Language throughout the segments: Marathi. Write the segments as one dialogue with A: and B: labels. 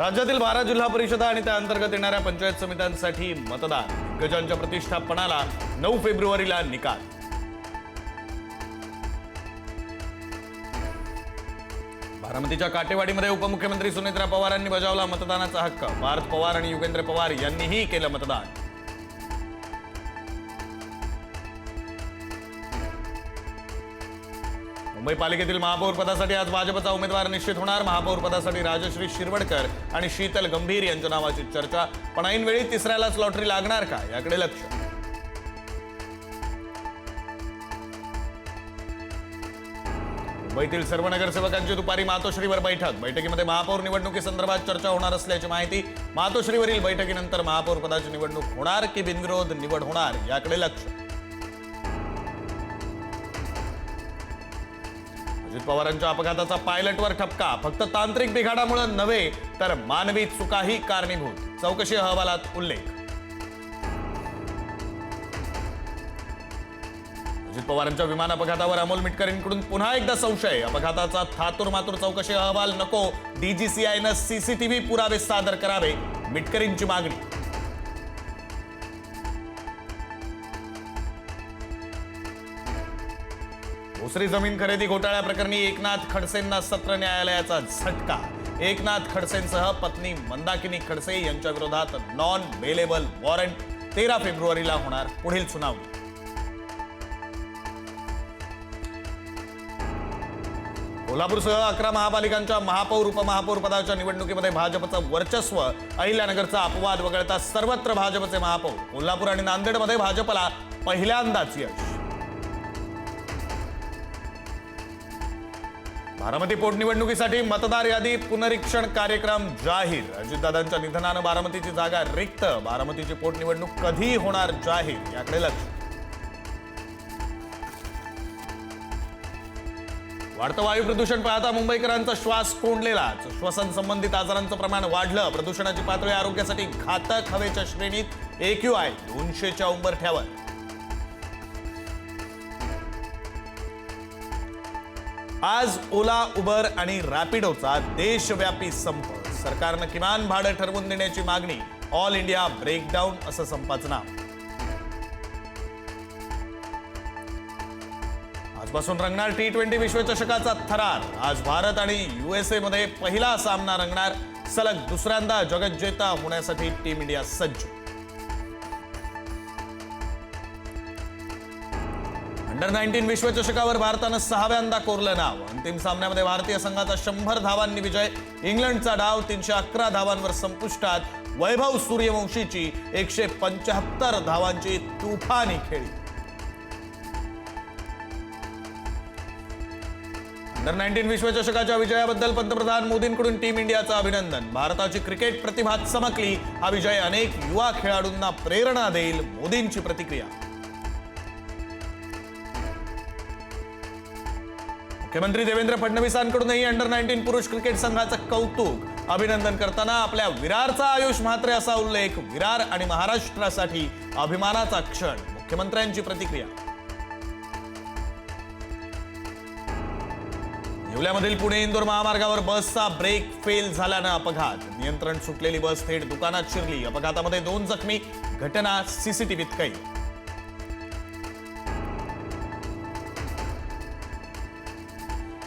A: राज्यातील 12 जिल्हा परिषदा आणि त्या अंतर्गत येणाऱ्या पंचायत समित्यांसाठी मतदान. दिग्गजांच्या प्रतिष्ठापनाला 9 फेब्रुवारीला निकाल. बारामतीच्या काटेवाडीमध्ये उपमुख्यमंत्री सुनेत्रा पवारांनी बजावला मतदानाचा हक्क. पार्थ पवार आणि युगेंद्र पवार यांनीही केलं मतदान. मुंबई पालिकेतील महापौर पदासाठी आज भाजपचा उमेदवार निश्चित होणार. महापौर पदासाठी राजश्री शिरवडकर आणि शीतल गंभीर यांच्या नावाची चर्चा. पण ऐनवेळी तिसऱ्यालाच लॉटरी लागणार का, याकडे लक्ष. मुंबईतील सर्व नगरसेवकांची दुपारी मातोश्रीवर बैठक. बैठकीमध्ये महापौर निवडणुकीसंदर्भात चर्चा होणार असल्याची माहिती. मातोश्रीवरील बैठकीनंतर महापौर पदाची निवडणूक होणार की बिनविरोध निवड होणार, याकडे लक्ष. अजित पवारांच्या अपघाताचा पायलटवर ठपका. फक्त तांत्रिक बिघाडामुळे नव्हे तर मानवी चुकाही कारणीभूत. चौकशी अहवालात उल्लेख. अजित पवारांच्या विमान अपघातावर अमोल मिटकरींकडून पुन्हा एकदा संशय. अपघाताचा थातुरमातुर चौकशी अहवाल नको. डीजीसीआयनं सीसीटीव्ही पुरावे सादर करावे, मिटकरींची मागणी. भोसरी जमीन खरेदी घोटाळ्याप्रकरणी एकनाथ खडसेंना सत्र न्यायालयाचा झटका. एकनाथ खडसेंसह पत्नी मंदाकिनी खडसे यांच्या विरोधात नॉन बेलेबल वॉरंट. 13 फेब्रुवारीला होणार पुढील सुनावणी. कोल्हापूरसह 11 महापालिकांच्या महापौर उपमहापौर पदाच्या निवडणुकीमध्ये भाजपचं वर्चस्व. अहिल्यानगरचा अपवाद वगळता सर्वत्र भाजपचे महापौर. कोल्हापूर आणि नांदेडमध्ये भाजपला पहिल्यांदाच यश. बारामती पोटनिवडणुकीसाठी मतदार यादी पुनरीक्षण कार्यक्रम जाहीर. अजितदादांच्या निधनानं बारामतीची जागा रिक्त. बारामतीची पोटनिवडणूक कधी होणार जाहीर, याकडे लक्ष. वाढतं वायू प्रदूषण पाहता मुंबईकरांचा श्वास कोंडलेलाच. श्वसन संबंधित आजारांचं प्रमाण वाढलं. प्रदूषणाची पातळी आरोग्यासाठी घातक हवेच्या श्रेणीत. AQI 200च्या उंबरठ्यावर. आज ओला, उबर आणि रॅपिडोचा देशव्यापी संप. सरकारनं किमान भाडं ठरवून देण्याची मागणी. ऑल इंडिया ब्रेकडाऊन असं संपाचं नाव. आजपासून रंगणार T20 विश्वचषकाचा थरार. आज भारत आणि USA मध्ये पहिला सामना रंगणार. सलग दुसऱ्यांदा जगज्जेता होण्यासाठी टीम इंडिया सज्ज. अंडर-19 विश्वचषकावर भारतानं 6व्यांदा कोरलं नाव. अंतिम सामन्यामध्ये भारतीय संघाचा 100 धावांनी विजय. इंग्लंडचा डाव 311 धावांवर संपुष्टात. वैभव सूर्यवंशीची 175 धावांची तुफानी खेळी. अंडर-19 विश्वचषकाच्या विजयाबद्दल पंतप्रधान मोदींकडून टीम इंडियाचं अभिनंदन. भारताची क्रिकेट प्रतिभा चमकली. हा विजय अनेक युवा खेळाडूंना प्रेरणा देईल, मोदींची प्रतिक्रिया. मुख्यमंत्री देवेंद्र फडणवीसांकडूनही अंडर-19 पुरुष क्रिकेट संघाचं कौतुक. अभिनंदन करताना आपल्या विरारचा आयुष म्हात्रे असा उल्लेख. विरार आणि महाराष्ट्रासाठी अभिमानाचा क्षण, मुख्यमंत्र्यांची प्रतिक्रिया. येवल्यामधील पुणे इंदोर महामार्गावर बसचा ब्रेक फेल झाल्यानं अपघात. नियंत्रण सुटलेली बस थेट दुकानात शिरली. अपघातामध्ये 2 जखमी. घटना सीसीटीव्हीत कैद.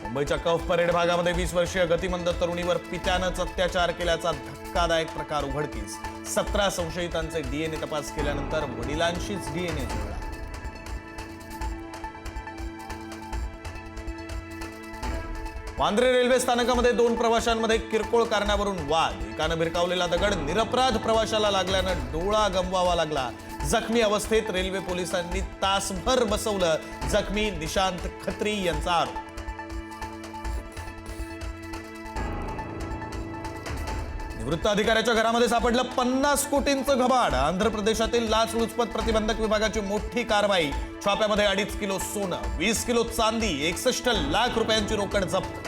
A: मुंबईच्या कफ परेड भागामध्ये 20 वर्षीय गतिमंद तरुणीवर पित्यानंच अत्याचार केल्याचा धक्कादायक प्रकार उघडकीस. 17 संशयितांचे DNA तपास केल्यानंतर वडिलांशीच DNA जुळला. वांद्रे रेल्वे स्थानकामध्ये 2 प्रवाशांमध्ये किरकोळ कारणावरून वाद. एकानं भिरकावलेला दगड निरपराध प्रवाशाला लागल्यानं डोळा गमवावा लागला. जखमी अवस्थेत रेल्वे पोलिसांनी तासभर बसवलं. जखमी निशांत खत्री यांचा आरोप. निवृत्त अधिकाऱ्याच्या घरामध्ये सापडलं 50 कोटींचं घबाड. आंध्र प्रदेशातील लाचलुचपत प्रतिबंधक विभागाची मोठी कारवाई. छाप्यामध्ये 2.5 किलो सोनं, 20 किलो चांदी, 61 लाख रुपयांची रोकड जप्त.